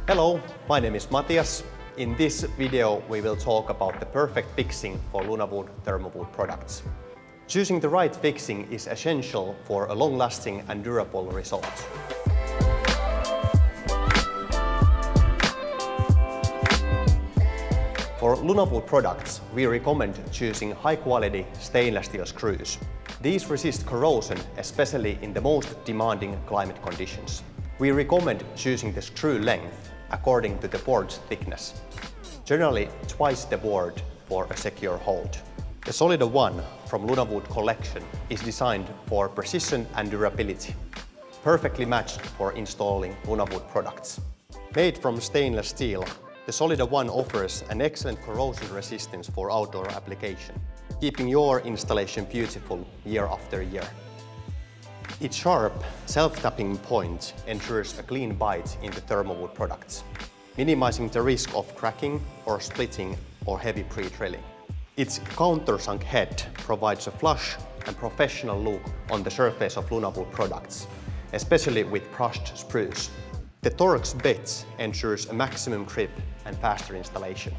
Hello, my name is Matias. In this video we will talk about the perfect fixing for Lunawood Thermowood products. Choosing the right fixing is essential for a long-lasting and durable result. For Lunawood products, we recommend choosing high-quality stainless steel screws. These resist corrosion, especially in the most demanding climate conditions. We recommend choosing the screw length according to the board's thickness. Generally, twice the board for a secure hold. The Solida One from Lunawood collection is designed for precision and durability, perfectly matched for installing Lunawood products. Made from stainless steel, the Solida One offers an excellent corrosion resistance for outdoor application, keeping your installation beautiful year after year. Its sharp, self-tapping point ensures a clean bite into Thermowood products, minimizing the risk of cracking or splitting or heavy pre-drilling. Its countersunk head provides a flush and professional look on the surface of Lunawood products, especially with brushed sprues. The Torx bit ensures a maximum grip and faster installation.